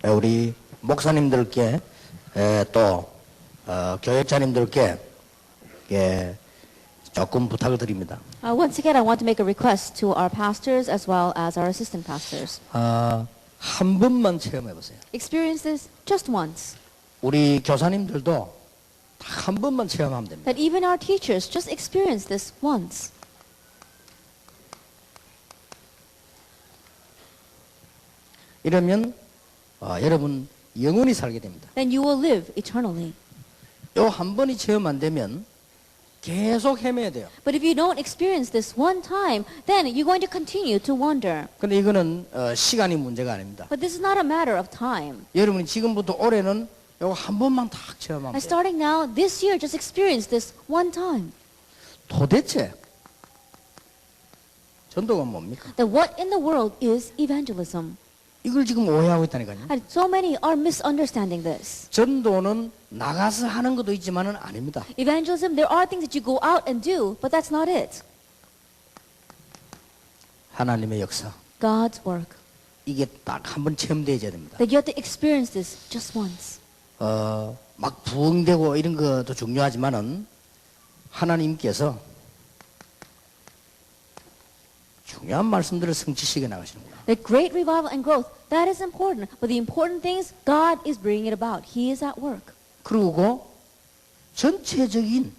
우리 목사님들께 또 교역자님들께 조금 부탁을 드립니다. Once again, I want to make a request to our pastors as well as our assistant pastors. 한 번만 체험해 보세요. Experience this just once. 우리 교사님들도 한 번만 체험하면 됩니다. That even our teachers just experience this once. 이러면 여러분 영원히 살게 됩니다. Then you will live eternally. 요 한 번이 체험 안 되면 계속 헤매야 돼요. But if you don't experience this one time, then you're going to continue to wander. 근데 이거는 시간이 문제가 아닙니다. But this is not a matter of time. 여러분이 지금부터 올해는 요거 한 번만 딱 체험하면 And 돼요. starting now, this year, just experience this one time. 도대체 전도가 뭡니까? Then what in the world is evangelism? 이걸 지금 오해하고 있다니까요. And so many are misunderstanding this. 전도는 나가서 하는 것도 있지만은 아닙니다. Evangelism, there are things that you go out and do, but that's not it. 하나님의 역사. God's work. 이게 딱 한 번 체험되어야 됩니다. That you have to experience this just once. 막 부흥되고 이런 것도 중요하지만은 하나님께서 중요한 말씀들을 성취시켜 나가시는구나. The great revival and growth, that is important. But the important thing is God is bringing it about. He is at work. 그리고 전체적인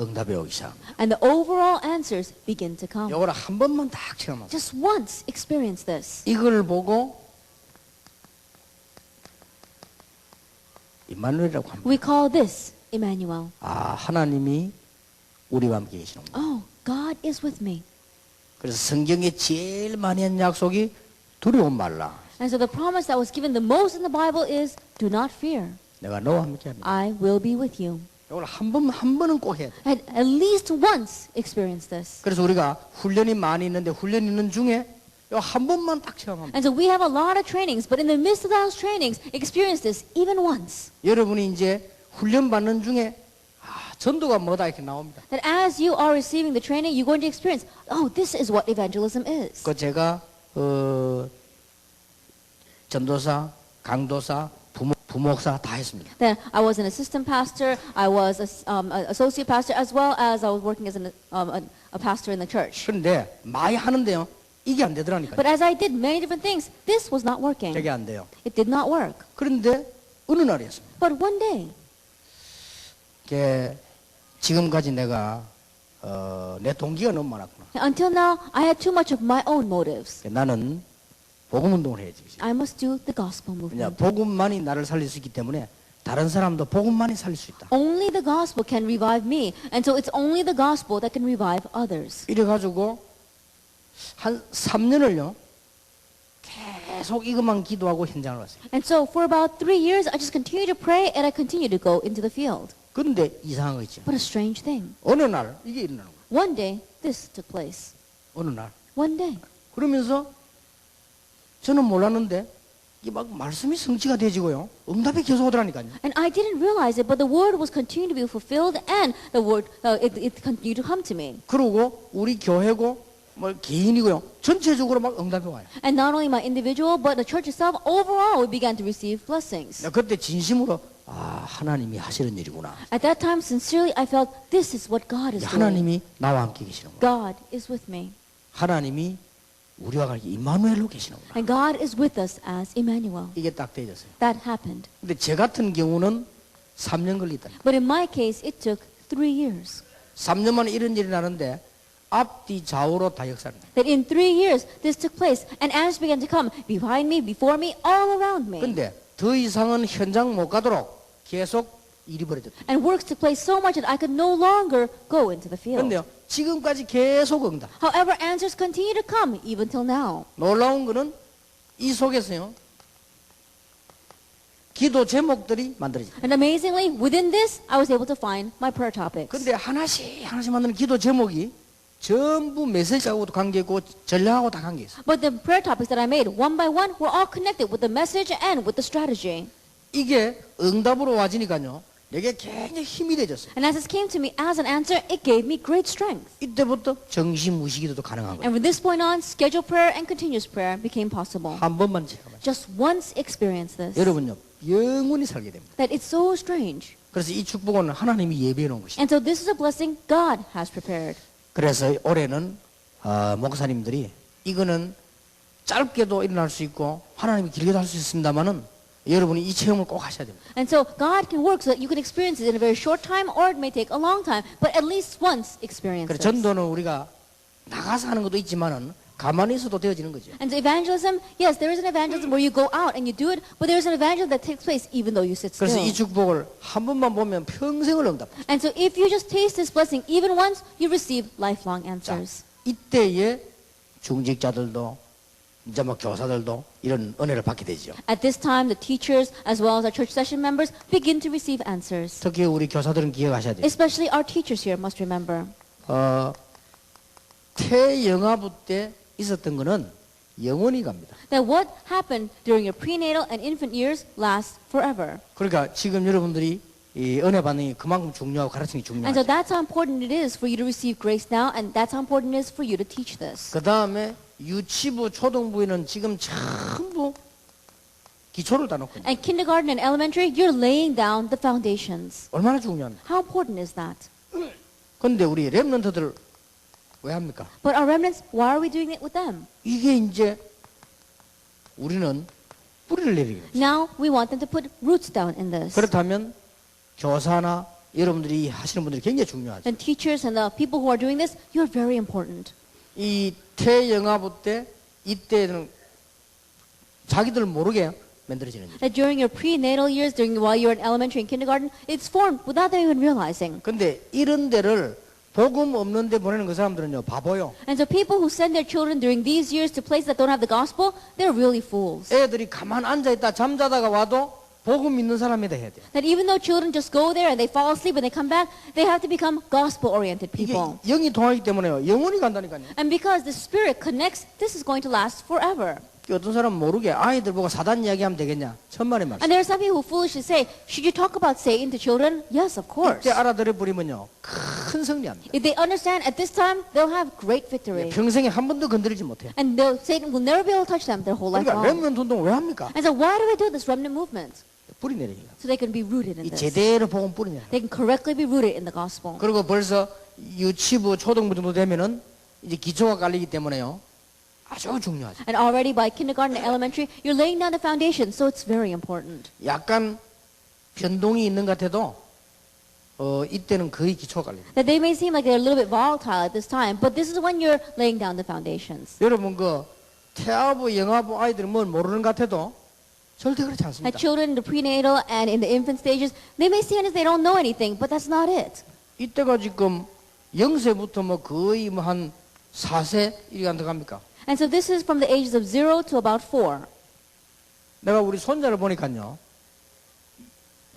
응답이 오기 시작합니다. And the overall answers begin to come. 이걸 한 번만 딱 체험하세요. Just once experience this. 이걸 보고 임마누엘이라고 합니다. We call this Emmanuel. 하나님이 우리와 함께 계시는구나. Oh, God is with me. 그래서 성경에 제일 많이 한 약속이 두려움 말라. And so the promise that was given the most in the Bible is, do not fear. 내가 너와 함께 합니다. I will be with you. 이걸 한 번은 꼭 해야 돼. And at least once experience this. 그래서 우리가 훈련이 많이 있는데 훈련 있는 중에 한 번만 딱 체험합니다. And so we have a lot of trainings, but in the midst of those trainings, experience this even once. 여러분이 이제 훈련 받는 중에 전도가 뭐다 이렇게 나옵니다. That as you are receiving the training, you're going to experience, oh, this is what evangelism is. 그 제가 전도사, 강도사, 부목사 다 했습니다. Then I was an assistant pastor, I was an associate pastor, as well as I was working as a pastor in the church. 그런데 많이 하는데요. 이게 안 되더라니까요. But as I did many different things, this was not working. 저게 안 돼요. It did not work. 그런데 어느 날이었습니다. But one day, 지금까지 내가 내 동기가 너무 많았구나. until now, I had too much of my own motives. 나는 복음 운동을 해야지. I must do the gospel 왜냐, movement. 복음만이 나를 살릴 수 있기 때문에 다른 사람도 복음만이 살릴 수 있다. Only the gospel can revive me. And so it's only the gospel that can revive others. 이래가지고 한 3년을요 계속 이것만 기도하고 현장을 왔어요. And so for about 3 years, I just continued to pray and I continued to go into the field. 그런데 이상한 거 있죠. But a strange thing. 어느 날 이게 일어나는 거예요. One day, this took place. 어느 날. One day. 그러면서 저는 몰랐는데 이게 막 말씀이 성취가 되지고요. 응답이 계속 오더라니까요. And I didn't realize it, but the word was continuing to be fulfilled and the word, it continued to come to me. 그리고 우리 교회고 뭐 개인이고요. 전체적으로 막 응답이 와요. And not only my individual, but the church itself, overall, we began to receive blessings. 그때 진심으로 하나님이 하시는 일이구나. At that time, sincerely, I felt this is what God is doing. 하나님이 나와 함께 계시는구나. God is with me. 하나님이 우리와 같이 임마누엘로 계시는구나. And God is with us as Emmanuel. 이게 딱 되어졌어요. That happened. 근데 제 같은 경우는 3년 걸리다. But in my case, it took 3 years. 3년 만에 이런 일이 나는데 앞뒤 좌우로 다 역사를. That in 3 years, this took place. And answers began to come behind me, before me, all around me. 근데 더 이상은 현장 못 가도록 계속 일이 벌어졌다. And works took place so much that I could no longer go into the field. 근데요, 지금까지 계속 응답. However, answers continue to come even till now. 놀라운 거는 이 속에서요, 기도 제목들이 만들어집니다. And amazingly, within this, I was able to find my prayer topics. 근데 하나씩 만드는 기도 제목이 전부 메시지하고도 관계있고 전략하고 다 관계있어요. But the prayer topics that I made, one by one, were all connected with the message and with the strategy. 이게 응답으로 와지니까요, 내게 굉장히 힘이 되졌어요. And as this came to me as an answer, it gave me great strength. 이때부터 정시무시기도도 가능한 거예요. And from this point on, scheduled prayer and continuous prayer became possible. 한 번만 체험하죠. Just once experience this. 여러분요, 영원히 살게 됩니다. That it's so strange. 그래서 이 축복은 하나님이 예비해 놓은 것이죠. And so this is a blessing God has prepared. 그래서 올해는 목사님들이 이거는 짧게도 일어날 수 있고 하나님이 길게도 할 수 있습니다만은 여러분이 이 체험을 꼭 하셔야 됩니다. And so God can work so that you can experience it in a very short time or it may take a long time, but at least once experience 그래서 it. 전도는 우리가 나가서 하는 것도 있지만은 가만히 있어도 되어지는 거죠. And so evangelism, yes, there is an evangelism where you go out and you do it, but there is an evangelism that takes place even though you sit 그래서 이 still. 축복을 한 번만 보면 평생을 응답합니다. And so if you just taste this blessing even once, you receive lifelong 자, answers. 이때에 중직자들도 이제 뭐 교사들도 이런 은혜를 받게 되죠. At this time, the teachers as well as our church session members begin to receive answers. 특히 우리 교사들은 기억하셔야 돼요. Especially our teachers here must remember 태영아부 때 있었던 거는 영원히 갑니다. that what happened during your prenatal and infant years lasts forever. 그러니까 지금 여러분들이 이 은혜 받는 게 그만큼 중요하고 가르치는 게 And so 중요하죠. that's how important it is for you to receive grace now, and that's how important it is for you to teach this. 그 다음에 유치부, 초등부에는 지금 전부 기초를 다 놓고 있는 And kindergarten and elementary, you're laying down the foundations. 얼마나 중요합니까? How important is that? 그런데 우리 렘넌트들 왜 합니까? But our remnants, why are we doing it with them? 이게 이제 우리는 뿌리를 내리는 거죠. Now we want them to put roots down in this. 그렇다면 교사나 여러분들이 하시는 분들이 굉장히 중요하죠. And teachers and the people who are doing this, you're very important. 이 태영아부 때 이때는 자기들 모르게 만들어지는 거죠. That during your prenatal years, while you're in elementary and kindergarten, it's formed without them even realizing. 근데 이런 데를 복음 없는 데 보내는 그 사람들은요 바보요. And so people who send their children during these years to places that don't have the gospel, they're really fools. 애들이 가만 앉아있다 잠자다가 와도 복음 믿는 사람이다 해야 돼요. That even though children just go there and they fall asleep and they come back, they have to become gospel-oriented 이게 people. 영이 통하기 때문에요. 영원히 간다니까요. And because the Spirit connects, this is going to last forever. 어떤 사람 모르게 아이들 보고 사단 이야기하면 되겠냐? 천만의 말씀. And there are some people who foolishly say, should you talk about Satan to children? Yes, of course. 이때 알아들어 버리면요 큰 승리합니다. If they understand at this time, they'll have great victory. 평생에 한 번도 건드리지 못해요. And Satan will never be able to touch them their whole life 그러니까 long. 렘넌트 운동 왜 합니까? And so why do we do this remnant movement? 뿌리 내리기. So they can be rooted in 이 this. 제대로 복음 뿌리 내려. They can correctly be rooted in the gospel. 그리고 벌써 유치부, 초등부 정도 되면은 이제 기초가 깔리기 때문에요. 아주 중요하죠. And already by kindergarten and elementary, you're laying down the foundation, so it's very important. 약간 변동이 있는 것 같아도 이때는 거의 기초가 깔립니다. That they may seem like they're a little bit volatile at this time, but this is when you're laying down the foundations. 여러분 그 태아부, 영아부 아이들은 뭘 모르는 것 같아도 절대 그렇지 않습니다. That children in the prenatal and in the infant stages, they may seem as they don't know anything, but that's not it. 이때가 지금 0세부터 뭐 거의 뭐 한 4세 이렇게 안 들어갑니까? And so this is from the ages of 0 to about 4. 내가 우리 손자를 보니까요.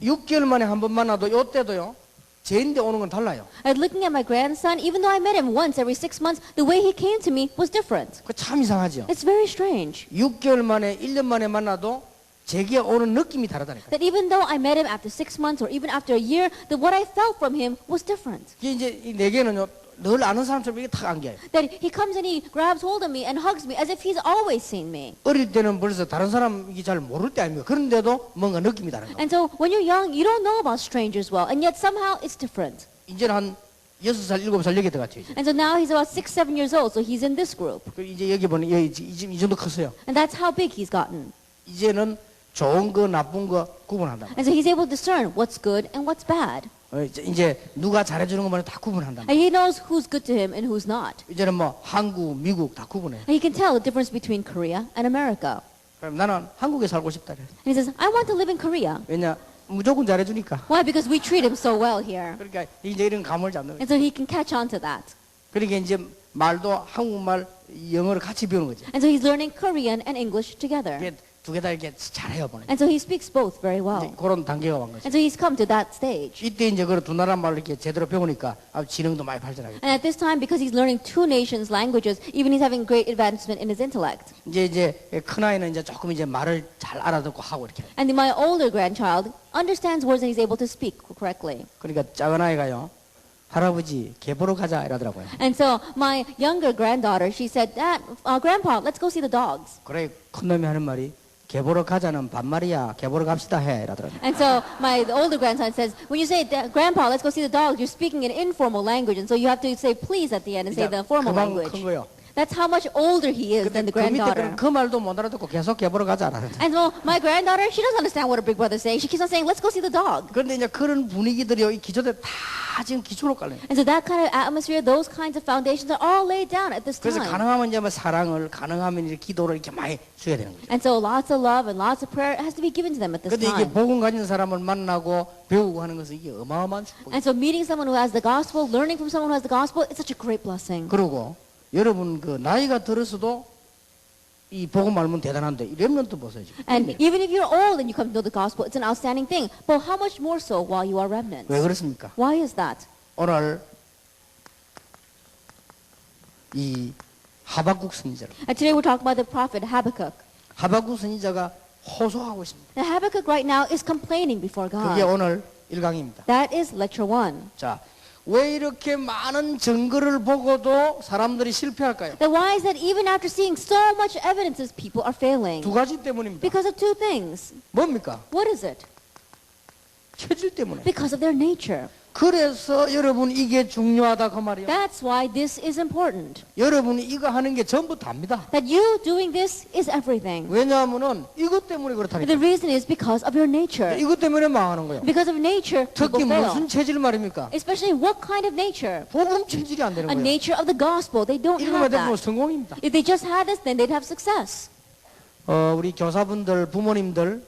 6개월 만에 한 번 만나도 이때도요. 제인데 오는 건 달라요. And looking at my grandson, even though I met him once every 6 months, the way he came to me was different. 그 참 이상하죠. It's very strange. 6개월 만에 1년 만에 만나도 제게 오는 느낌이 다르다니까. That even though I met him after 6 months or even after a year, that what I felt from him was different. 이게 이제 이 내게는요. 늘 아는 사람처럼 이렇게 탁 안겨요. That he comes and he grabs hold of me and hugs me as if he's always seen me. 어릴 때는 벌써 다른 사람이 잘 모를 때 아닙니까? 그런데도 뭔가 느낌이 다른 거. And so when you're young, you don't know about strangers well, and yet somehow it's different. 이제는 한 6살, 7살 여기 들어갔죠. 이제. And so now he's about 6, 7 years old, so he's in this group. 그 이제 여기 보니 이 정도 컸어요. And that's how big he's gotten. 이제는 좋은 거, 나쁜 거 구분한다. And so he's able to discern what's good and what's bad. 이제 누가 잘해주는 것만 다 구분한다. And he knows who's good to him and who's not. 이제는 뭐 한국, 미국 다 구분해. And he can tell the difference between Korea and America. 그럼 나는 한국에 살고 싶다. 그래. And he says, I want to live in Korea. 왜냐 무조건 잘해주니까. Why? Because we treat him so well here. 그러니까 이제 이런 감을 잡는 거예요. And so he can catch on to that. 그러니까 이제 말도 한국말, 영어를 같이 배우는 거죠. And so he's learning Korean and English together. 이게 두 개 다 이렇게 잘해요 보니. And so he speaks both very well. 이제 그런 단계가 온 거죠. And so he's come to that stage. 이때 이제 그 두 나라 말을 이렇게 제대로 배우니까 아주 지능도 많이 발전하게. And at this time, because he's learning two nations' languages, even he's having great advancement in his intellect. 이제 큰 아이는 이제 조금 이제 말을 잘 알아듣고 하고 이렇게. And my older grandchild understands words and he's able to speak correctly. 그러니까 작은 아이가요. 할아버지 개 보러 가자 이러더라고요. And so my younger granddaughter, she said, Dad, Grandpa, let's go see the dogs. 그래 큰 놈이 하는 말이 개 보러 가자는 반말이야. 개 보러 갑시다 해 이러더라고요. And so my older grandson says, when you say, Grandpa, let's go see the dogs, you're speaking in informal language. And so you have to say please at the end and say the formal 그만 language. 큰 거요. That's how much older he is 근데 than the 그 밑에 granddaughter. 그 말도 못 알아듣고 계속 개 보러 가자 이러더라고요. And so my granddaughter, she doesn't understand what her big brother's saying. She keeps on saying, let's go see the dog. 그런데 이제 그런 분위기들이요, 이 기초들 다 지금 기초로 깔려요. And so that kind of atmosphere, those kinds of foundations are all laid down at this 그래서 time. 가능하면 이제 뭐 사랑을, 가능하면 이제 기도를 이렇게 많이 줘야 되는 거죠. And so lots of love and lots of prayer has to be given to them at this 근데 이게 time. 복음 가진 사람을 만나고 배우고 하는 것은 이게 어마어마한 축복이에요. And so meeting someone who has the gospel, learning from someone who has the gospel, it's such a great blessing. 그리고 여러분 그 나이가 들었어도 이 복음 알면 대단한데 이 렘넌트 보세요 지금. And even if you're old and you come to know the gospel, it's an outstanding thing. But how much more so while you are remnants? 왜 그렇습니까? Why is that? 오늘 이 하박국 선지자, And today we're talking about the prophet Habakkuk. 하박국 선지자가 호소하고 있습니다. Now Habakkuk right now is complaining before 그게 God. 오늘 1강입니다. That is lecture 1. 자, 왜 이렇게 많은 증거를 보고도 사람들이 실패할까요? Then why is that even after seeing so much evidences, people are failing? 두 가지 때문입니다. Because of two things. 뭡니까? What is it? 체질 때문에. Because of their nature. 그래서 여러분 이게 중요하다 그 말이에요. That's why this is important. 여러분이 이거 하는 게 전부 답니다. That you doing this is everything. 왜냐하면은 이것 때문에 The 그렇다니까. reason is because of your nature. 이것 때문에 망하는 거예요. Because of nature, 특히 people fail. 무슨 체질 말입니까? Especially what kind of nature? 복음 체질이 안 되는 A 거예요. nature of the gospel. They don't 이거만 have 되면 that. 성공입니다. If they just had this, then they'd have success. 우리 교사분들, 부모님들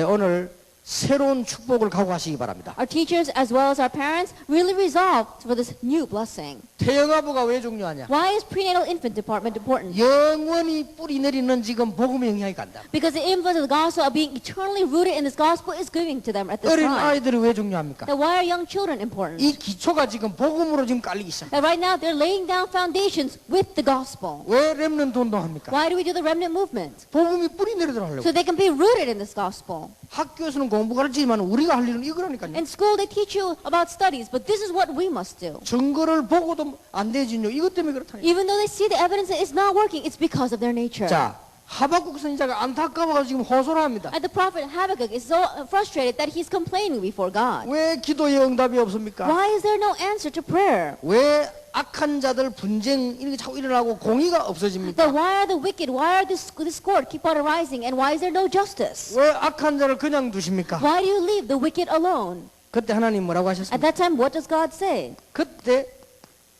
오늘 새로운 축복을 각오하시기 바랍니다. Our teachers as well as our parents really resolved for this new blessing. 태영아부가 왜 중요하냐? Why is prenatal infant department important? 영원히 뿌리 내리는 지금 복음의 영향이 간다. Because the influence of the gospel of being eternally rooted in this gospel is giving to them at this 어린 time. 아이들이 왜 중요합니까? Now why are young children important? 이 기초가 지금 복음으로 지금 깔리기 시작. That right now they're laying down foundations with the gospel. 왜 렘넌트 운동합니까? Why do we do the remnant movement? 복음이 뿌리 내리도록 하려고. So they can be rooted in this gospel. 학교에서는 공부 가르치지만 우리가 할 일은 이거라니까요. In school they teach you about studies, but this is what we must do. 증거를 보고도 안 되지요. 이것 때문에 그렇다니까. Even though they see the evidence that it's not working, it's because of their nature. 자, 하박국 선지자가 안타까워서 지금 호소를 합니다. And the prophet Habakkuk is so frustrated that he's complaining before God. 왜 기도의 응답이 없습니까? Why is there no answer to prayer? 왜 악한 자들 분쟁 이렇게 자꾸 일어나고 공의가 없어집니까? Then why are the wicked, why are this discord keep on arising, and why is there no justice? 왜 악한 자를 그냥 두십니까? Why do you leave the wicked alone? 그때 하나님 뭐라고 At 하셨습니까? that time, what does God say? 그때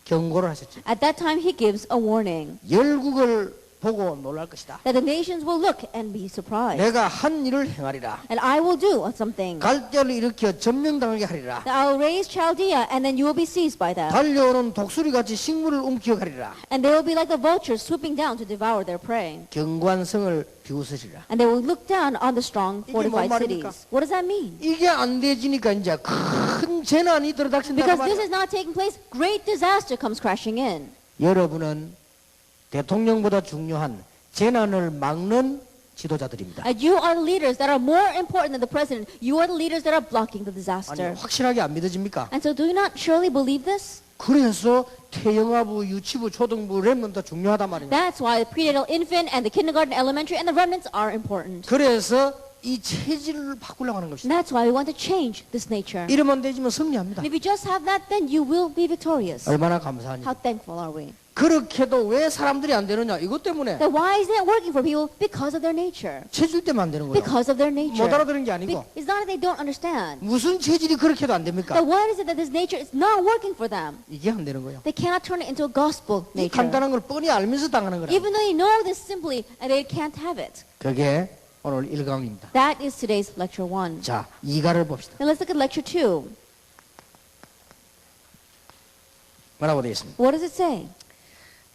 경고를 하셨죠. At that time, he gives a warning 열국을 보고 놀랄 것이다. that the nations will look and be surprised. 내가 한 일을 행하리라. And I will do something. 갈대를 일으켜 점령당하게 하리라. That I will raise Chaldea, and then you will be seized by them. 달려오는 독수리같이 식물을 움켜 가리라. And they will be like the vultures swooping down to devour their prey. 경관성을 비웃으시라. And they will look down on the strong 이게 뭔 fortified 말입니까? cities. What does that mean? 이게 안 되지니까 이제 큰 재난이 들어닥친다 Because 말이야. this is not taking place, great disaster comes crashing in. 여러분은 대통령보다 중요한 재난을 막는 지도자들입니다. And you are the leaders that are more important than the president. You are the leaders that are blocking the 아니 disaster. 확실하게 안 믿어집니까? And so do you not surely believe this? 그래서 태영아부, 유치부, 초등부, 렘넌트 중요하단 말입니다. That's why the prenatal infant and the kindergarten, elementary, and the remnants are important. 그래서 이 체질을 바꾸려고 하는 And 것입니다. that's why we want to change this nature. 이러면 되지만 승리합니다. And if you just have that, then you will be victorious. 얼마나 감사하니. How thankful are we? 그렇게도 왜 사람들이 안 되느냐? 이것 때문에 That why isn't it working for people? Because of their nature. 체질 때문에 안 되는 거예요. Because of their nature. 못 알아들은 게 아니고 It's not that they don't understand. 무슨 체질이 그렇게도 안 됩니까? That what is it that this nature is not working for them? 이게 안 되는 거예요. They cannot turn it into a gospel 이 nature. 간단한 걸 뻔히 알면서 당하는 거라. Even though they know this simply, and they can't have it. 그게 오늘 1강입니다. That is today's lecture 1. 자, 2가를 봅시다. Now let's look at lecture 2. 뭐라고 되어 있습니다. What does it say?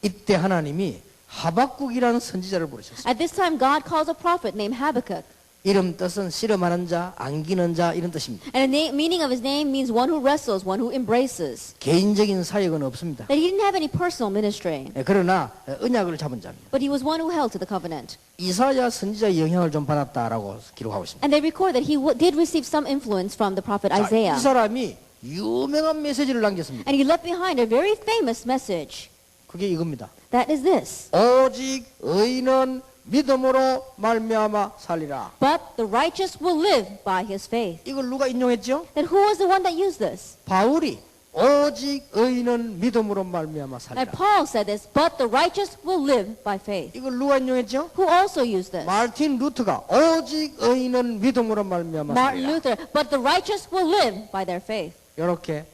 이때 하나님이 하박국이라는 선지자를 부르셨어요. At this time, God calls a prophet named Habakkuk. 이름 뜻은 씨름하는 자, 안기는 자 이런 뜻입니다. And the meaning of his name means one who wrestles, one who embraces. 개인적인 사역은 없습니다. That he didn't have any personal ministry, 그러나 언약을 잡은 자입니다. but he was one who held to the covenant. 이사야 선지자의 영향을 좀 받았다라고 기록하고 있습니다. And they record that he did receive some influence from the prophet 자, Isaiah. 이 사람이 유명한 메시지를 남겼습니다. And he left behind a very famous message. 그게 이겁니다. That is this. 오직 의인은 믿음으로 말미암아 살리라. But the righteous will live by his faith. 이걸 누가 인용했죠? Then who was the one that used this? 바울이 오직 의인은 믿음으로 말미암아 And 살리라. Paul said this, but the righteous will live by faith. 이걸 누가 인용했죠? Who also used this? 마틴 루터가 오직 의인은 믿음으로 말미암아 Martin 살리라. Luther, but the righteous will live by their faith. 이렇게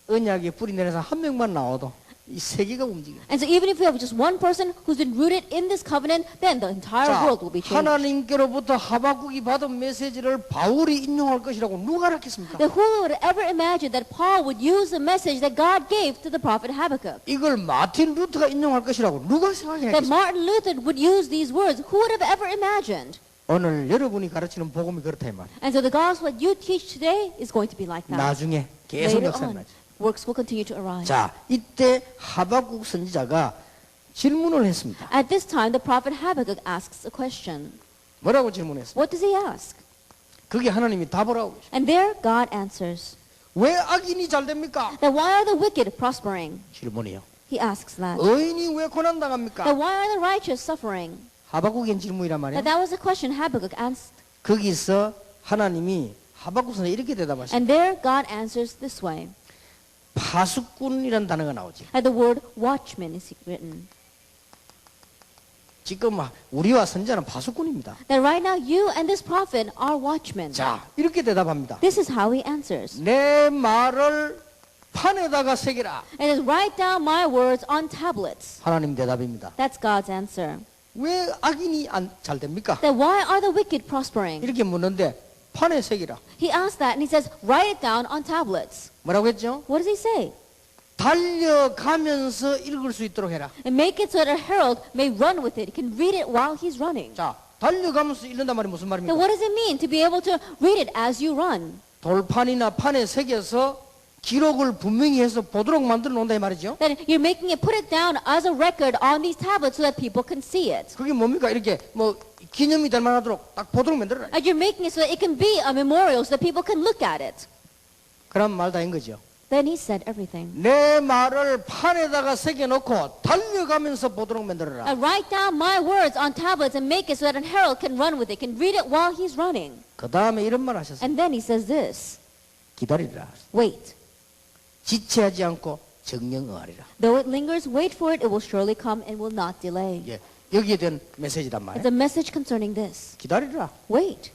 언약이 뿌리 내려서 한 명만 나와도 이 세계가 움직여요. And so even if we have just one person who's been rooted in this covenant, then the entire 자, world will be changed. 하나님께로부터 하박국이 받은 메시지를 바울이 인용할 것이라고 누가 알았겠습니까? That who would ever imagine that Paul would use the message that God gave to the prophet Habakkuk? 이걸 마틴 루터가 인용할 것이라고 누가 That 생각했겠습니까? Martin Luther would use these words. Who would have ever imagined? 오늘 여러분이 가르치는 복음이 그렇다 이 말이에요. And so the gospel that you teach today is going to be like that. 나중에 계속 Later 역사를 on, 나죠. works will continue to arise. 자, 이때 하박국 선지자가 질문을 했습니다. At this time, the prophet Habakkuk asks a question. 뭐라고 질문했습니까? What does he ask? 그게 하나님이 답을 하고 계십니다. And there God answers. 왜 악인이 잘 됩니까? That why are the wicked prospering? 질문이요. He asks that. 의인이 왜 고난당합니까? That why are the righteous suffering? 하박국의 질문이란 말이에요. That was the question Habakkuk asked. 거기서 하나님이 하박국 선지자 이렇게 대답하십니다. And there God answers this way. 파수꾼이라는 단어가 나오죠. And the word watchman is written. 지금 우리와 선지자는 파수꾼입니다. That right now you and this prophet are watchmen. 자, 이렇게 대답합니다. This is how he answers. 내 말을 판에다가 새기라. And it says, write down my words on tablets. 하나님 대답입니다. That's God's answer. 왜 악인이 잘 됩니까? That why are the wicked prospering? 이렇게 묻는데 판에 새기라. He asks that and he says, write it down on tablets. 뭐라고 했죠? What does he say? 달려가면서 읽을 수 있도록 해라. And make it so that a herald may run with it. He can read it while he's running. 자, 달려가면서 읽는단 말이 무슨 Then 말입니까? what does it mean to be able to read it as you run? 돌판이나 판에 새겨서 기록을 분명히 해서 보도록 만들어 놓는다 이 말이죠. That you're making it, put it down as a record on these tablets so that people can see it. 그게 뭡니까? 이렇게 뭐 기념이 될 만하도록 딱 보도록 만들어라. And you're making it so that it can be a memorial so that people can look at it. 그런 말 다인 거죠. Then he said everything. 내 말을 판에다가 새겨놓고 달려가면서 보도록 만들어라. And write down my words on tablets and make it so that a herald can run with it, can read it while he's running. 그 다음에 이런 말 하셨어요. And then he says this, 기다리라. wait. 지체하지 않고 정령 응하리라. Though it lingers, wait for it, it will surely come and will not delay. 예, 여기에 대한 메시지란 It's 말이에요. a message concerning this. 기다리라. Wait.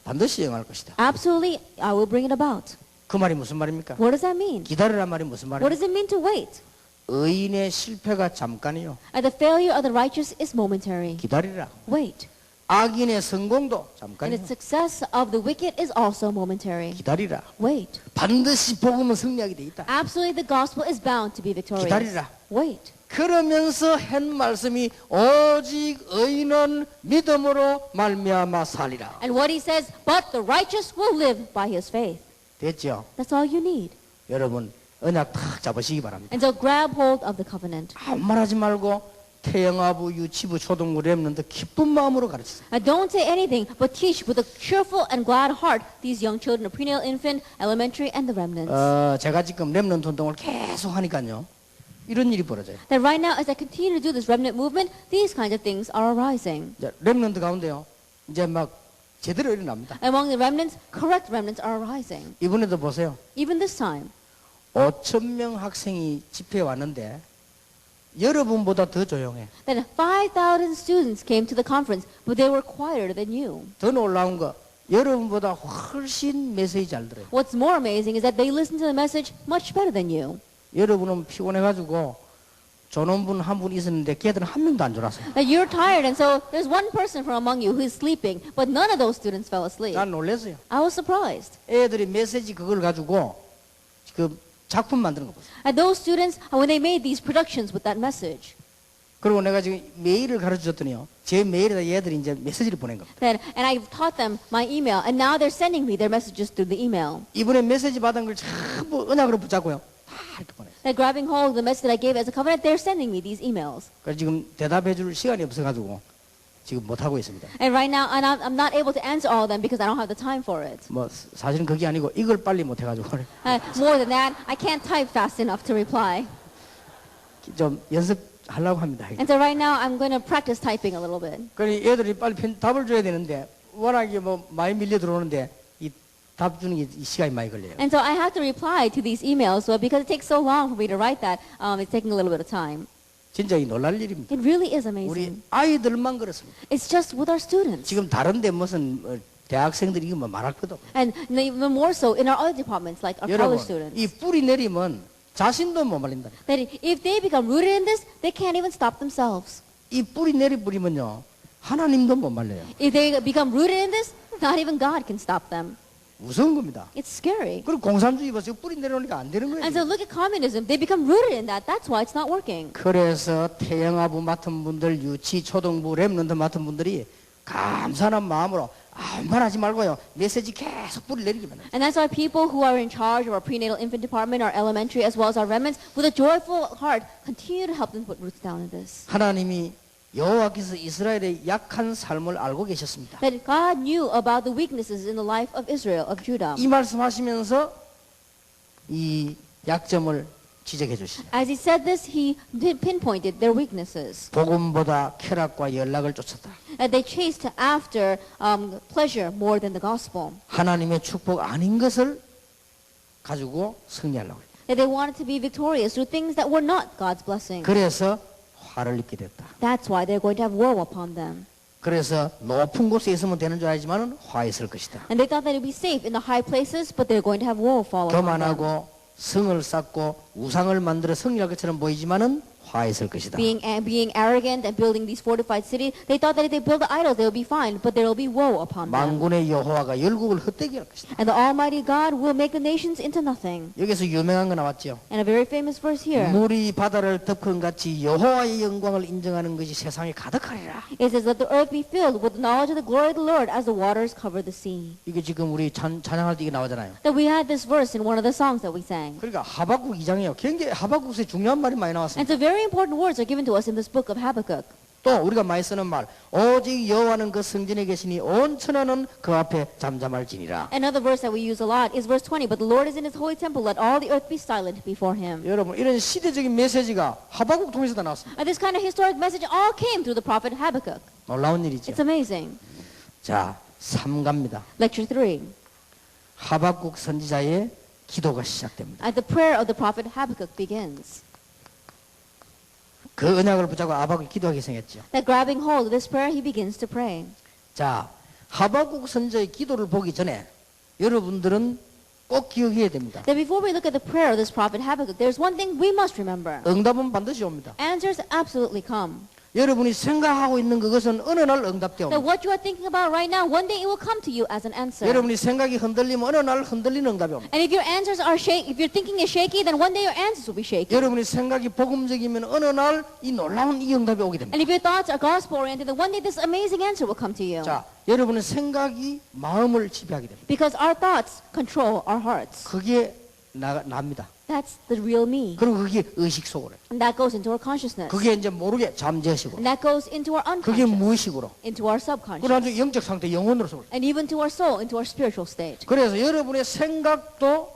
반드시 응할 것이다. Absolutely, I will bring it about. 그 말이 무슨 말입니까? What does that mean? 기다리란 말이 무슨 What 말입니까? does it mean to wait? 의인의 실패가 잠깐이요. And the failure of the righteous is momentary. 기다리라. Wait. 악인의 성공도 And 잠깐이요. the success of the wicked is also momentary. 기다리라. Wait. 반드시 복음은 승리하게 돼 있다. Absolutely, the gospel is bound to be victorious. 기다리라. Wait. 그러면서 한 말씀이 오직 의인은 믿음으로 말미암아 살리라. And what he says, but the righteous will live by his faith. 됐죠? That's all you need. 여러분 언약 탁 잡으시기 바랍니다. And so grab hold of the covenant. 아무 말하지 말고 태영아부, 유치부, 초등부, 렘넌트 기쁜 마음으로 가르치세요. And don't say anything, but teach with a cheerful and glad heart these young children of prenatal infant, elementary, and the remnants. 제가 지금 렘넌트 운동을 계속 하니까요. 이런 일이 벌어져요. That right now, as I continue to do this remnant movement, these kinds of things are arising. 이제 렘넌트 가운데요. 이제 막 제대로 일어납니다. Among the remnants, correct remnants are arising. 이번에도 보세요. Even this time, 5,000명 학생이 집회에 왔는데 여러분보다 더 조용해. that 5,000 students came to the conference, but they were quieter than you. 더 놀라운 거 여러분보다 훨씬 메시지 잘 들어요. What's more amazing is that they listened to the message much better than you. 여러분은 피곤해가지고 조는 분 한 분 있었는데 걔들은 한 명도 안 졸았어요. That you're tired, and so there's one person from among you who is sleeping, but none of those students fell asleep. 난 놀랐어요. I was surprised. 애들이 메시지 그걸 가지고 그 작품 만드는 거 보세요. And those students, when they made these productions with that message, 그리고 내가 지금 메일을 가르쳐줬더니요. 제 메일에다 얘들이 이제 메시지를 보낸 겁니다. and I've taught them my email, and now they're sending me their messages through the email. 이번에 메시지 받은 걸 전부 언약으로 붙잡고요. 다 이렇게 보내요. They're grabbing hold of the message that I gave as a covenant. They're sending me these emails. 그래서 지금 대답해 줄 시간이 없어가지고 지금 못하고 있습니다. And right now, I'm not able to answer all of them because I don't have the time for it. 뭐 사실은 그게 아니고 이걸 빨리 못해가지고 More than that, I can't type fast enough to reply. 좀 연습하려고 합니다. And so right now, I'm going to practice typing a little bit. 그러니 애들이 빨리 답을 줘야 되는데 워낙에 뭐 많이 밀려 들어오는데 이 답 주는 게 이 시간이 많이 걸려요. And so I have to reply to these emails. So because it takes so long for me to write that, it's taking a little bit of time. 진짜 이 놀랄 일입니다. It really is 우리 amazing. 아이들만 그렇습니다. It's just with our students. 지금 다른데 무슨 대학생들이 이거 뭐 말할 것도 없고. And even more so in our other departments, like our 여러분 college students. 이 뿌리 내리면 자신도 못 말린다. That if they become rooted in this, they can't even stop themselves. 이 뿌리 내리 뿌리면요 하나님도 못 말려요. If they become rooted in this, not even God can stop them. 무서운 겁니다. It's scary. 그리고 공산주의 보세요. 뿌리 내려오니까 안 되는 거예요. And so look at communism. They become rooted in that. That's why it's not working. 그래서 태영아부 맡은 분들, 유치, 초등부, 랩런트 맡은 분들이 감사한 마음으로 아무 말 하지 말고요. 메시지 계속 뿌리 내리기만 해요. And that's why people who are in charge of our prenatal infant department, our elementary, as well as our remnants, with a joyful heart, continue to help them put roots down in this. 하나님이 여호와께서 이스라엘의 약한 삶을 알고 계셨습니다. That God knew about the weaknesses in the life of Israel, of Judah. 이 말씀하시면서 이 약점을 지적해 주시죠. As he said this, he pinpointed their weaknesses. 복음보다 쾌락과 연락을 쫓았다. That they chased after pleasure more than the gospel. 하나님의 축복 아닌 것을 가지고 승리하려고 해요. That they wanted to be victorious through things that were not God's blessing. 그래서 화를 입게 됐다. That's why they're going to have woe upon them. 그래서 높은 곳에 있으면 되는 줄 알지만은 화에 있을 것이다. And they thought that it would be safe in the high places, but they're going to have woe fall upon them. 교만하고 성을 쌓고 우상을 만들어 승리할 것처럼 보이지만은 화에 있을 것이다. Being arrogant and building these fortified cities, they thought that if they build the idols, they will be fine, but there will be woe upon them. 만군의 여호와가 열국을 헛되게 할 것이다. And the Almighty God will make the nations into nothing. 여기서 유명한 거 나왔죠. And a very famous verse here. 물이 바다를 덮은 같이 여호와의 영광을 인정하는 것이 세상에 가득하리라. It says, let the earth be filled with the knowledge of the glory of the Lord as the waters cover the sea. 이게 지금 우리 찬양할 때 이게 나오잖아요. That we had this verse in one of the songs that we sang. 그러니까 하박국 2장이요. 굉장히 하박국에서 중요한 말이 많이 And 나왔습니다. so very important words are given to us in this book of Habakkuk. 또 우리가 많이 쓰는 말 오직 여호와는 그 성전에 계시니 온 천하는 그 앞에 잠잠할지니라. Another verse that we use a lot is verse 20. But the Lord is in his holy temple. Let all the earth be silent before him. 여러분 이런 시대적인 메시지가 하박국 통해서 다 나왔습니다. And this kind of historic message all came through the prophet Habakkuk. 놀라운 일이죠. It's amazing. 자, 3가입니다. Lecture 3. 하박국 선지자의 기도가 시작됩니다. As the prayer of the prophet Habakkuk begins. 그 언약을 붙잡고 하박국이 기도하기 시작했죠. That grabbing hold of this prayer, he begins to pray. 자, 하박국 선지자의 기도를 보기 전에 여러분들은 꼭 기억해야 됩니다. That before we look at the prayer of this prophet Habakkuk, there's one thing we must remember. 응답은 반드시 옵니다. Answers absolutely come. 여러분이 생각하고 있는 그것은 어느 날 응답되어 That 옵니다. what you are thinking about right now, one day it will come to you as an answer. 여러분이 생각이 흔들리면 어느 날 흔들리는 응답이 옵니다. And if your answers are if your thinking is shaky, then one day your answers will be shaky. 여러분이 생각이 복음적이면 어느 날 이 놀라운 이 응답이 오게 됩니다. And if your thoughts are gospel oriented, then one day this amazing answer will come to you. 자, 여러분의 생각이 마음을 지배하게 됩니다. Because our thoughts control our hearts. 그게 납니다. That's the real me. 그리고 그게 의식 속으로. And that goes into our consciousness. 그게 이제 모르게 잠재식으로. And that goes into our 그게 unconscious. 무의식으로. Into our subconscious. 그러나 영적 상태, 영혼으로 속으로. And even to our soul, into our spiritual state. 그래서 여러분의 생각도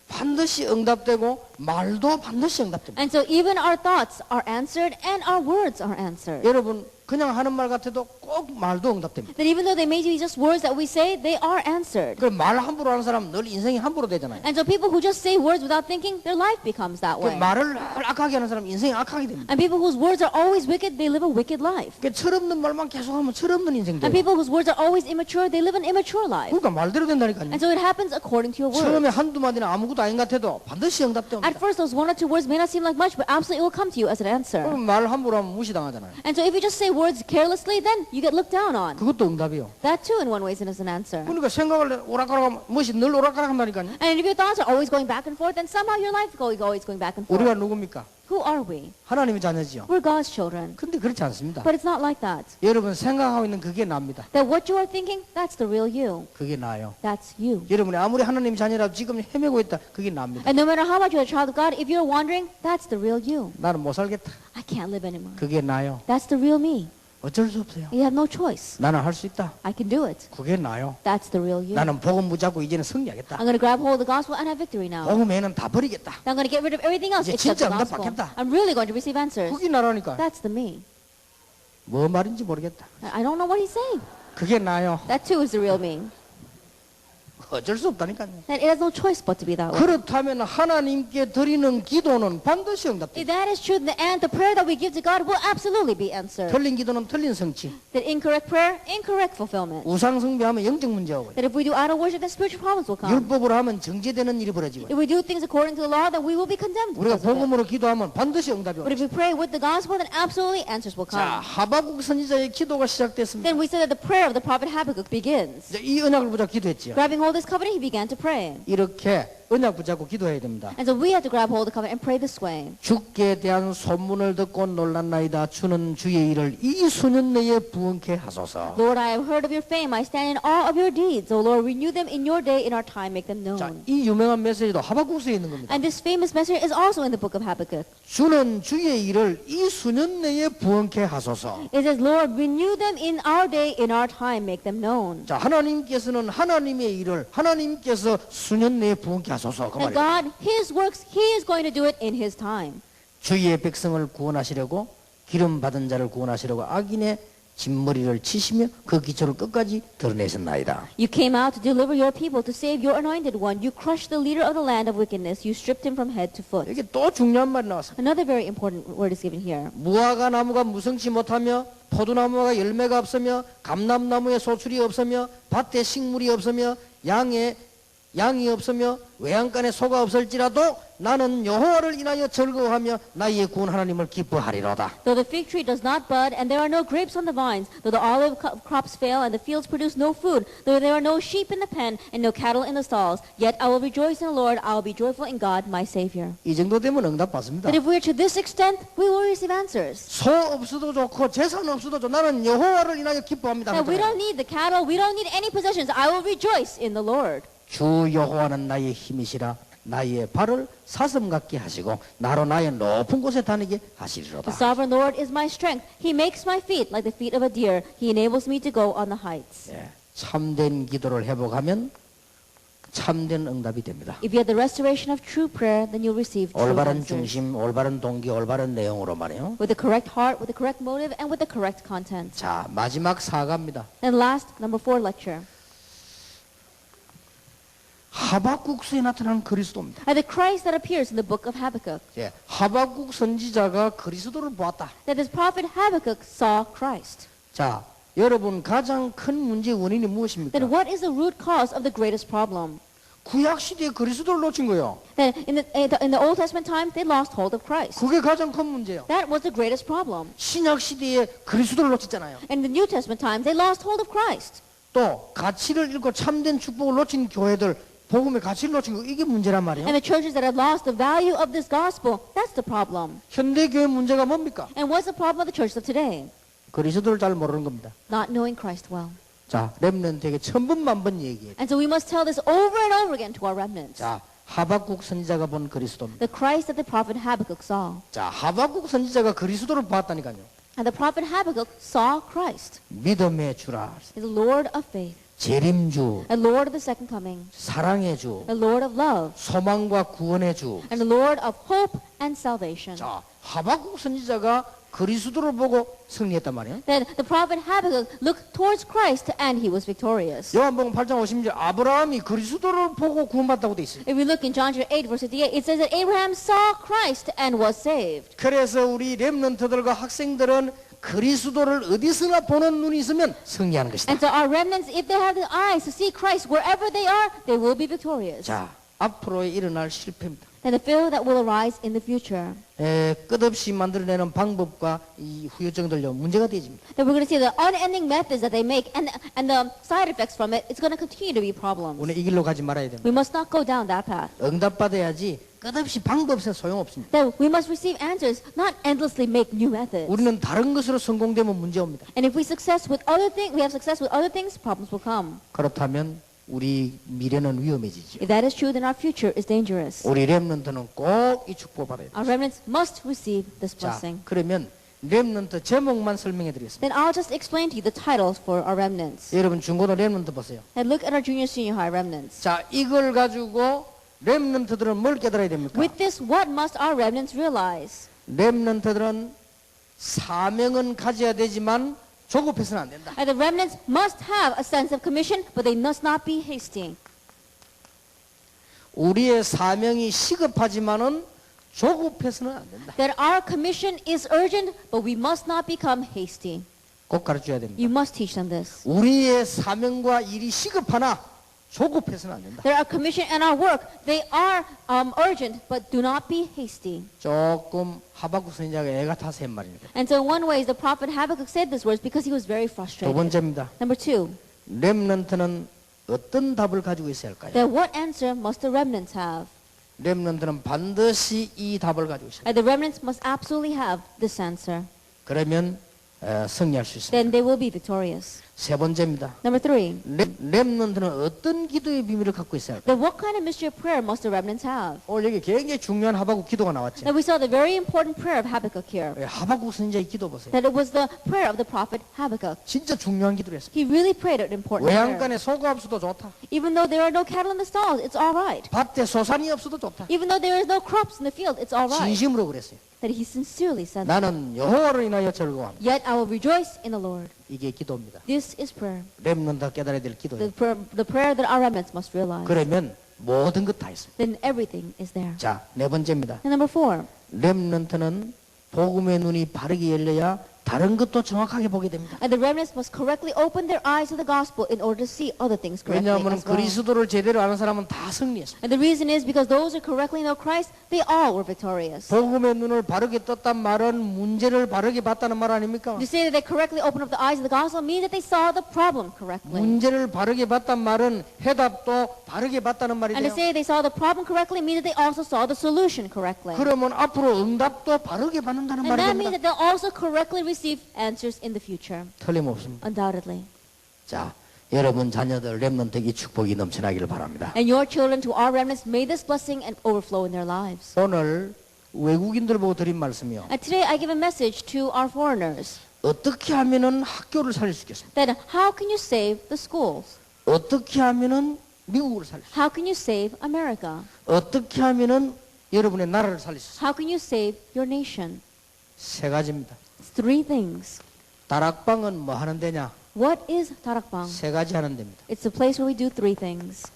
반드시 응답되고 말도 반드시 응답됩니다. And so even our thoughts are answered and our words are answered. 여러분 그냥 하는 말 같아도 꼭 말도 응답됩니다. That even though they may be just words that we say, they are answered. 그 말 함부로 하는 사람 늘 인생이 함부로 되잖아요. And so people who just say words without thinking, their life becomes that 그 way. 말을 악하게 하는 사람 인생이 악하게 됩니다. And people whose words are always wicked, they live a wicked life. 그 철없는 말만 계속하면 철없는 인생 And 돼요. people whose words are always immature, they live an immature life. 그러니까 말대로 된다니까요. And so it happens according to your 처음에 words. 한두 마디는 아무것도 아닌 것 같아도 반드시 At 응답됩니다. first, those one or two words may not seem like much, but absolutely it will come to you as an answer. 그럼 말 함부로 하면 무시당하잖아요. And so if you just say words carelessly, then you you get looked down on. 그것도 응답이요. That too, in one way, is an answer. 그러니까 생각을 오락가락 멋이 늘 오락가락 한다니까요. And if your thoughts are always going back and forth, then somehow your life is always going back and forth. 우리가 누굽니까? Who are we? 하나님의 자녀지요. We're God's children. 근데 그렇지 않습니다. But it's not like that. 여러분 생각하고 있는 그게 납니다. That what you are thinking, that's the real you. 그게 나요. That's you. 여러분이 아무리 하나님의 자녀라도 지금 헤매고 있다. 그게 납니다. And no matter how much you're a child of God, if you're wandering, that's the real you. 나는 못 살겠다. I can't live anymore. 그게 나요. That's the real me. 어쩔 수 없어요. You have no choice. 나는 할 수 있다. I can do it. 그게 나요. That's the real you. 나는 복음 붙잡고 이제는 승리하겠다. I'm going to grab hold of the gospel and have victory now. 복음 외에는 다 버리겠다. I'm going to get rid of everything else 이제 except 진짜 the 응답 gospel. 받겠다. I'm really going to receive answers. 그게 나라니까. That's the me. 뭐 말인지 모르겠다. I don't know what he's saying. 그게 나요. That too is the real me. 어쩔 수 없다니까요. And it has no choice but to be that way. 그렇다면 하나님께 드리는 기도는 반드시 응답됩니다. If that is true, then the prayer that we give to God will absolutely be answered. 틀린 기도는 틀린 성취. That incorrect prayer, incorrect fulfillment. 우상 숭배하면 영적 문제가 오고요. That if we do idol worship, then spiritual problems will come. 율법으로 하면 정죄되는 일이 벌어지고요. If we do things according to the law, then we will be condemned 우리가 because of it. 복음으로 기도하면 반드시 응답이 But if 오죠. we pray with the gospel, then absolutely answers will 자, come. 하박국 선지자의 기도가 시작됐습니다. Then we say that the prayer of the prophet Habakkuk begins. 이제 이 언약을 붙잡고 기도했죠. Grabbing hold of this covenant, he began to pray. 이렇게 언약 붙잡고 기도해야 됩니다. And so we have to grab hold of the covenant and pray this way. 주께 대한 소문을 듣고 놀랐나이다. 주는 주의 일을 이 수년 내에 부응케 하소서. Lord, I have heard of your fame. I stand in awe of your deeds. O Lord, renew them in your day, in our time, make them 자, known. 이 유명한 메시지도 하박국서에 있는 겁니다. And this famous message is also in the book of Habakkuk. 주는 주의 일을 이 수년 내에 부응케 하소서. It says, Lord, renew them in our day, in our time, make them known. 자, 하나님께서는 하나님의 일을 하나님께서 수년 내에 부응케 하소서. 그 That 말이에요. God, His works, He is going to do it in His time. 주의 백성을 구원하시려고 기름 받은 자를 구원하시려고 악인의 진머리를 치시며 그 기초를 끝까지 드러내셨나이다. You came out to deliver your people, to save your anointed one. You crushed the leader of the land of wickedness. You stripped him from head to foot. 이게 또 중요한 말이 나왔어요. Another very important word is given here. 무화과 나무가 무성치 못하며 포도나무가 열매가 없으며 감람나무에 소출이 없으며 밭에 식물이 없으며 양이 없으며 외양간에 소가 없을지라도 나는 여호와를 인하여 즐거워하며 나의 구원 하나님을 기뻐하리로다. Though the fig tree does not bud, and there are no grapes on the vines, though the olive crops fail, and the fields produce no food, though there are no sheep in the pen, and no cattle in the stalls, yet I will rejoice in the Lord, I will be joyful in God, my Savior. 이 정도 되면 응답 받습니다. That if we are to this extent, we will receive answers. 소 없어도 좋고 재산 없어도 좋고 나는 여호와를 인하여 기뻐합니다. That we don't need the cattle, we don't need any possessions, I will rejoice in the Lord. 주 여호와는 나의 힘이시라 나의 발을 사슴 같게 하시고 나로 나의 높은 곳에 다니게 The 하시리로다. sovereign Lord is my strength. He makes my feet like the feet of a deer. He enables me to go on the heights. 예, 참된 기도를 회복하면 참된 응답이 됩니다. If you have the restoration of true prayer, then you'll receive true 올바른 answers. 중심, 올바른 동기, 올바른 내용으로 말이에요. With the correct heart, with the correct motive, and with the correct content. 자, 마지막 사과입니다. And last, number 4 lecture. 하박국서에 나타난 그리스도입니다. The Christ that appears in the book of Habakkuk. 예, 하박국 선지자가 그리스도를 보았다. That this prophet Habakkuk saw Christ. 자, 여러분 가장 큰 문제의 원인이 무엇입니까? Then what is the root cause of the greatest problem? 구약 시대에 그리스도를 놓친 거예요. That in the Old Testament time, they lost hold of Christ. 그게 가장 큰 문제예요. That was the greatest problem. 신약 시대에 그리스도를 놓쳤잖아요. And in the New Testament times, they lost hold of Christ. 또 가치를 잃고 참된 축복을 놓친 교회들 복음의 가치를 놓친 거 이게 문제란 말이에요. And the churches that have lost the value of this gospel, that's the problem. 현대 교회 문제가 뭡니까? And what's the problem of the churches of today? 그리스도를 잘 모르는 겁니다. Not knowing Christ well. 자, 렘넌트에게 천번만번 얘기해요. And so we must tell this over and over again to our remnants. 자, 하박국 선지자가 본 그리스도입니다. The Christ that the prophet Habakkuk saw. 자, 하박국 선지자가 그리스도를 봤다니까요. And the prophet Habakkuk saw Christ, 믿음의 주라, the Lord of faith, 재림주, the Lord of the second coming, 사랑의 주, the Lord of love, 소망과 구원의 주. and the Lord of hope and salvation. 자, 하박국 선지자가 그리스도를 보고 승리했단 말이에요. Then the prophet Habakkuk looked towards Christ and he was victorious. 요한복음 8장 50절 아브라함이 그리스도를 보고 구원받다고 돼 있어요. If we look in John chapter 8, verse 58, it says that Abraham saw Christ and was saved. 그래서 우리 렘넌트들과 학생들은 그리스도를 어디서나 보는 눈이 있으면 승리하는 것이다. And so our remnants, if they have the eyes to see Christ wherever they are, they will be victorious. 자, 앞으로 일어날 실패입니다. and the failure that will arise in the future. 끝없이 만들어내는 방법과 이 후유증들요 문제가 되집니다. That we're going to see the unending methods that they make and the side effects from it. It's going to continue to be problems. 우리 이 길로 가지 말아야 됩니다. We must not go down that path. 응답받아야지 끝없이 방법 없어 소용없습니다. That we must receive answers, not endlessly make new methods. 우리는 다른 것으로 성공되면 문제 옵니다. And if we have success with other things, problems will come. 그렇다면 우리 미래는 위험해지죠. If that is true, then our future is dangerous. 우리 렘넌트는 꼭 이 축복 받아야 돼요. Our remnants must receive this 자, blessing. 그러면 렘넌트 제목만 설명해 드리겠습니다. Then I'll just explain to you the titles for our remnants. 여러분 중고등 렘넌트 보세요. And look at our junior, senior high remnants. 자, 이걸 가지고 렘넌트들은 뭘 깨달아야 됩니까? With this, what must our remnants realize? 렘넌트들은 사명은 가져야 되지만 조급해서는 안 된다. And the remnants must have a sense of commission, but they must not be hasty. 우리의 사명이 시급하지만은 조급해서는 안 된다. That our commission is urgent, but we must not become hasty. 꼭 가르쳐야 됩니다. You must teach them this. 우리의 사명과 일이 시급하나 조급해서는 안 된다. That our commission and our work, they are urgent, but do not be hasty. 조금 하박국 선지자가 애가 타서 한 말입니다. And so in one way, the prophet Habakkuk said these words because he was very 두 frustrated. 번째입니다. Number two, 렘넌트는 어떤 답을 가지고 있어야 할까요? that what answer must the remnants have? 렘넌트는 반드시 이 답을 가지고 있어요. And the remnants must absolutely have this answer. 그러면 승리할 수 있습니다. Then they will be victorious. 세 번째입니다. Number three, 렘넌트는 어떤 기도의 비밀을 갖고 있어야 할까요? then what kind of mystery of prayer must the remnants have? 오늘 여기 굉장히 중요한 하박국 기도가 나왔죠. Now we saw the very important prayer of Habakkuk here. 하박국 선지자의 기도 보세요. That it was the prayer of the prophet Habakkuk. 진짜 중요한 기도를 했어요. He really prayed an important prayer. 외양간에 소가 없어도 좋다. Even though there are no cattle in the stalls, it's all right. 밭에 소산이 없어도 좋다. Even though there is no crops in the field, it's all right. 진심으로 그랬어요. That he sincerely said that. 나는 여호와로 인하여 즐거워합니다. Yet I will rejoice in the Lord. 이게 기도입니다. This is prayer. 렘넌트 깨달아야 될 기도예요. The prayer that our remnants must realize. 그러면 모든 것 다 있습니다. Then everything is there. 자, 네 번째입니다. And number four, 렘넌트는 복음의 눈이 바르게 열려야 다른 것도 정확하게 보게 됩니다. and the remnants must correctly open their eyes to the gospel in order to see other things correctly 왜냐하면 as well. 그리스도를 제대로 아는 사람은 다 승리했습니다. And the reason is because those who correctly know Christ, they all were victorious. 복음의 눈을 바르게 떴단 말은 문제를 바르게 봤다는 말 아닙니까? To say that they correctly opened up the eyes of the gospel means that they saw the problem correctly. 문제를 바르게 봤단 말은 해답도 바르게 봤다는 And to 말이에요. say they saw the problem correctly means that they also saw the solution correctly. 그러면 앞으로 응답도 바르게 받는다는 And 말이 that means 됩니다. that they'll also correctly receive answers in the future. 틀림없습니다. Undoubtedly. 자, 여러분 자녀들 렘넌트 이 축복이 넘쳐나기를 바랍니다. And your children, to our remnants, may this blessing and overflow in their lives. 오늘 외국인들 보고 드린 말씀이요. And today I give a message to our foreigners. 어떻게 하면은 학교를 살릴 수 있겠습니까? That how can you save the schools? 어떻게 하면은 미국을 살릴 수 있습니까? How can you save America? 어떻게 하면은 여러분의 나라를 살릴 수 있습니까? How can you save your nation? 세 가지입니다. It's three things. 다락방은 뭐 하는 데냐? What is Tarakbang? 세 가지 하는 데입니다. It's the place where we do three things.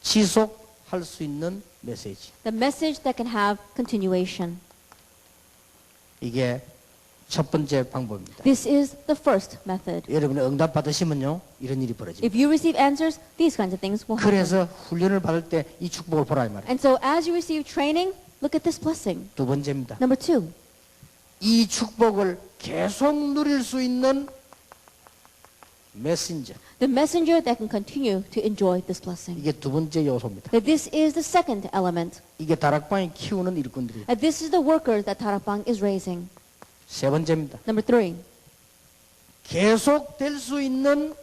지속할 수 있는 메시지. The message that can have continuation. 이게 첫 번째 방법입니다. This is the first method. 여러분이 응답 받으시면요 이런 일이 벌어집니다. If you receive answers, these kinds of things will happen. 그래서 훈련을 받을 때 이 축복을 보라 이 말이에요. And so as you receive training, look at this blessing. 두 번째입니다. Number two, 이 축복을 계속 누릴 수 있는 메신저. the messenger that can continue to enjoy this blessing. 이게 두 번째 요소입니다. That this is the second element. 이게 다락방이 키우는 일꾼들이에요. That this is the workers that Tarakbang is raising. 세 번째입니다. Number three, 계속 될 수 있는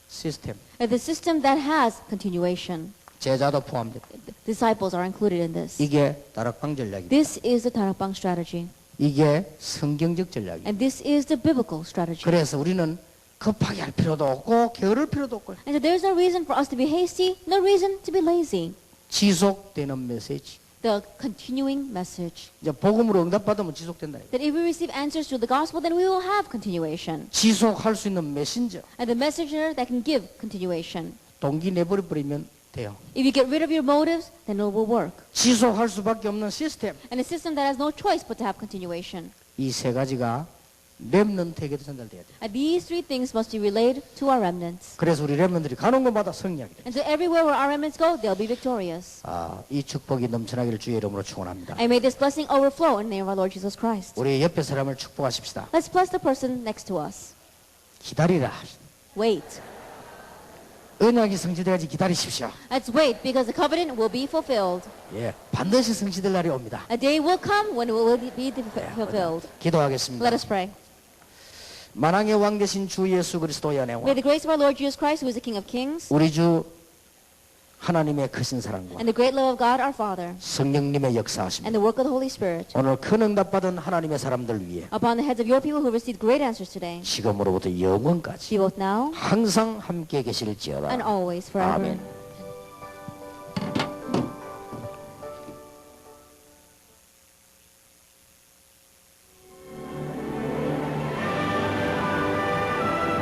시스템. the system that has continuation. 제자도 포함됩니다. Disciples are included in this. 이게 다락방 전략입니다. This is the Tarakbang strategy. 이게 성경적 전략입니다. And this is the biblical strategy. 그래서 우리는 급하게 할 필요도 없고 게으를 필요도 없고 And so there's no reason for us to be hasty, no reason to be lazy. 지속되는 메시지. The continuing message. 이제 복음으로 응답받으면 지속된다. That if we receive answers to the gospel, then we will have continuation. 지속할 수 있는 메신저. And the messenger that can give continuation. 동기 내버려 버리면 돼요. If you get rid of your motives, then it will work. 지속할 수밖에 없는 시스템. And a system that has no choice but to have continuation. 이 세 가지가 렘넌트에게도 전달돼야 돼요. And these three things must be relayed to our remnants. 그래서 우리 렘넌트들이 가는 곳마다 승리하게 돼요. And so everywhere where our remnants go, they'll be victorious. 이 축복이 넘쳐나기를 주의 이름으로 축원합니다. And may this blessing overflow in the name of our Lord Jesus Christ. 우리 옆에 사람을 축복하십시다. Let's bless the person next to us. 기다리라. Wait. 언약이 성취되어야지 기다리십시오. Let's wait because the covenant will be fulfilled. 예, 반드시 성취될 날이 옵니다. A day will come when it will be fulfilled. 기도하겠습니다. Let us pray. 만왕의 왕 되신 주 예수 그리스도의 은혜와 May the grace of our Lord Jesus Christ, who is the King of Kings, 우리 주 하나님의 크신 사랑과 and the great love of God our Father, 성령님의 역사하심 and the work of the Holy Spirit, 오늘 큰 응답 받은 하나님의 사람들 위해 upon the heads of your people who received great answers today, 지금으로부터 영원까지 be both now 항상 함께 계실지어다. and always forever. 아멘.